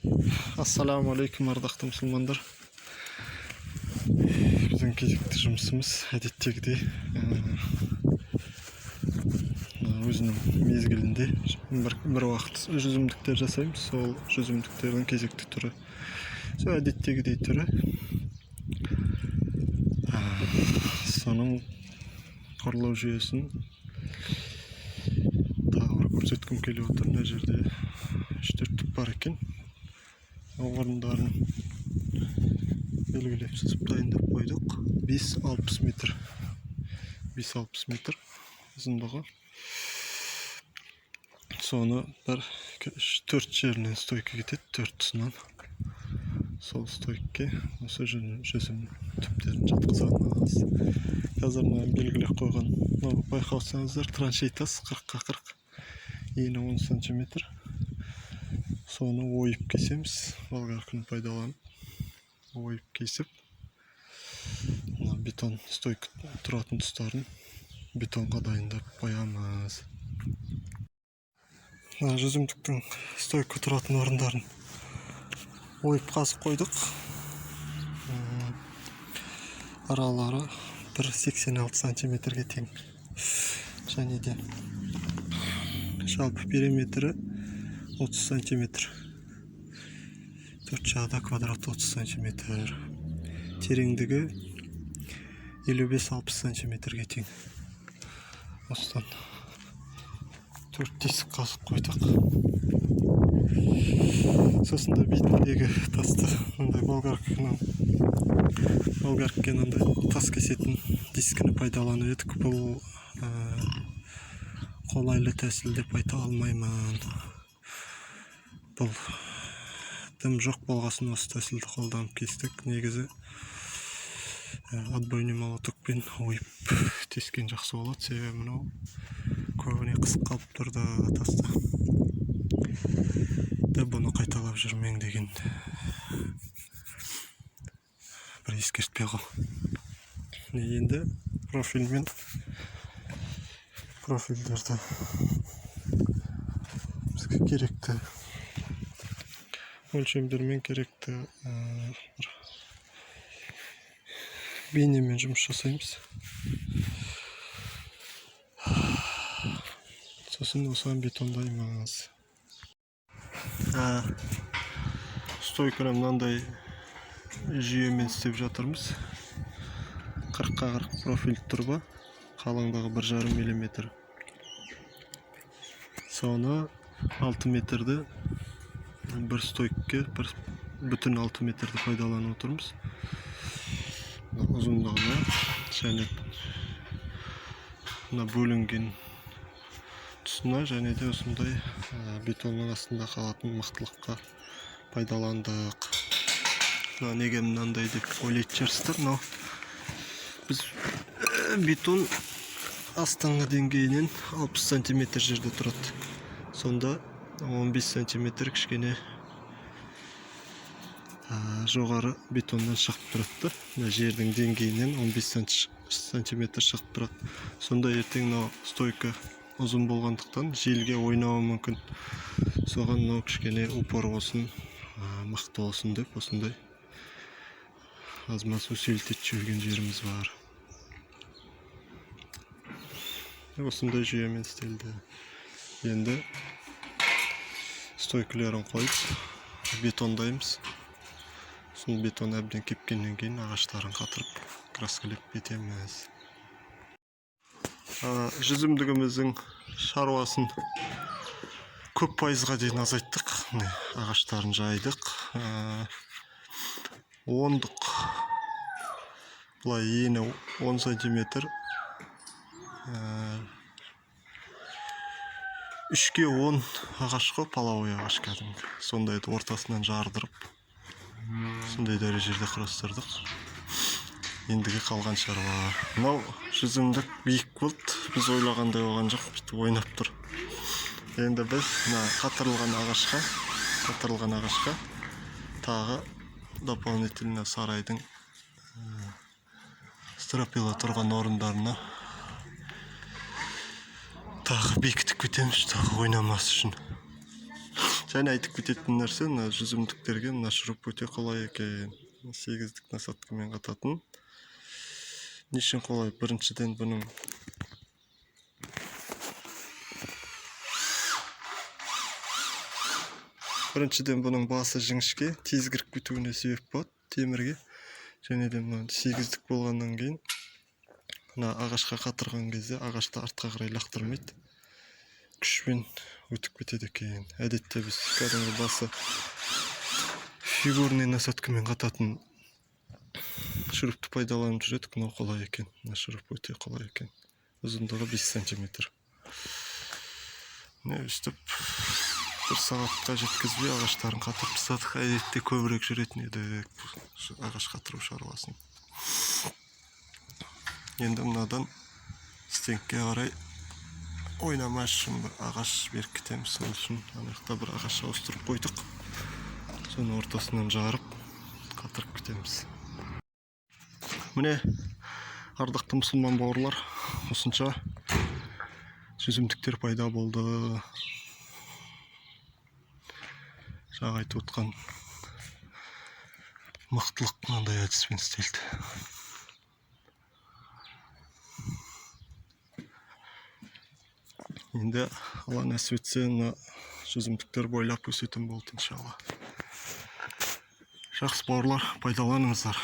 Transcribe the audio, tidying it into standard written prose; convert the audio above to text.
Assalamu alaikum ардактуу мусулмандар. Биздин кезекти жумушубуз адеттегидей өзүнүн мезгилинде бир убакыт жүзүмдүктөр жасайбыз. Сол жүзүмдүктөрдүн кезекти түрү. Сол адеттегидей түрү. Сонун корлоо жүйөсүн дагы бир көрсөткүм келип отур. Мына жерде 3-4 түп бар экен. Орындарын белгилеп сызып дайындап койдук. 5-60 метр. 5-60 метр узундугу. Сону bir 4 жеринен стойка кетет, 4-тусунан. Сол стойкке осы жүзүм түптерин жаткызабыз. Азыр мына белгилеп койгон, байкасаңыздар, траншейтасы 40-40, ени 10 сантиметр. Сону оюп кесемиз, болгарканы пайдаланып, оюп кесип, бетон стойка туратын тустарын бетонго дайындап коябыз. Жүзүмдүктүн стойка туратын орундарын оюп казып койдук. Аралары 1,86 сантиметрге тең. Және де жалпы периметри 30 сантиметр. 4 жагда квадрат 30 сантиметр. Тереңдиги 55-60 сантиметрге тең. Осыдан 4 тесик казып койдук. Сосын да бетиндеги тасты мындай болгаркадан тас кесетін дискini пайдаланып едік. Бұл колайлы тәсіл деп айта алмаймын. Бұл дым жоқ болғасын осы тәсілді қолданып кестік. Негізі отбойный молотокпен ойып тескен жақсы болады. Себебі мынау көбіне қысып қалып тұрды тасты. Да бұны қайталап жүрмең деген бір ескертпе ғой. Енді профильдерді бізге керекті өлшемдермен керекті бейнемен жұмыс жасаймыз. Сосын осыған бетондаймыз. Стойканы мынандай жүйемен істеп жатырмыз. 40-40 профиль турба, қалыңдығы 1,5 мм. Соны 6 метрді бір стойкке 1,6 метрді пайдаланып отырмыз. Ұзындығына және бөлінген тұсына және де осындай бетонның астында қалатын мықтылыққа пайдаландық. Неге мынандай деп ойлайтын шығарсыздар, но біз бетон астыңғы деңгейінен 60 сантиметр жерде тұрады. Сонда 15 сантиметр кішкене жоғары бетоннан шығып тұрады. Жердің деңгейінен 15 сантиметр шығып тұрады. Сонда ертең стойка ұзын болғандықтан желге ойнауы мүмкін. Соған кішкене упор болсын, мықты болсын деп осындай аз-маз усилить жүрген жеріміз бар. Осындай жүйемен істелді. Енді стойкаларын қойып бетондаймыз. Сосын бетон әбден кепкеннен кейін ағаштарын қатырып краскалеп кетеміз. Жүзімдігіміздің шаруасын көп пайызға дейін азайттық. Ағаштарын жайдық. Ондық. Бұлай ені 10 сантиметр. 3-ке 10 ағаш қой, половой ағаш кәдімгі. Сондайды ортасынан жардырып, сондай дәрежеде құрастырдық. Ендігі қалған шаруа. Мынау жүзімдік биік болды. Біз ойлағандай болған жоқ, бүйтіп ойнап тұр. Енді біз қатырылған ағашқа тағы дополнительно сарайдың стропила тұрған орындарына тағы бекітіп кетеміз, тағы ойнамас үшін. Және айтып кететін нәрсе, мына жүзімдіктерге мына шуруп өте қолай екен. Сегіздік насаткамен қататын. Не үшін қолай? Біріншіден бұның басы жіңішке, тез кіріп кетуіне себеп болады темірге. Және де мына сегіздік болғаннан кейін мына ағашқа қатырған кезде ағашты артқа қарай лақтырмайды. Күшпен өтіп кетеді екен. Әдетте біз кәдімгі басы фигурный насаткамен қататын шурупты пайдаланып жүредік. Мынау қолай екен. Мына шуруп өте қолай екен. Ұзындығы 5 см. Не өстіп 1 сағатқа жеткізбей ағаштарын қатырып тастадық. Әдетте көбірек жүретін едік ағаш қатыру шаруасын. Енді мынадан стенкке қарай ойнамас үшін бір ағаш беркітеміз. Сол үшін ана жақта бір ағаш ауыстырып қойдық. Соны ортасынан жарып қатырып кетеміз. Міне, ардақты мұсылман бауырлар, осынша жүзімдіктер пайда болды. Жаңа айтып отқан мықтылық мынандай әдіспен істелді. Енді Алла нәсіп етсе, мына жүзімдіктер бойлап өсетін болды иншалла. Жақсы бауырлар, пайдаланыңыздар.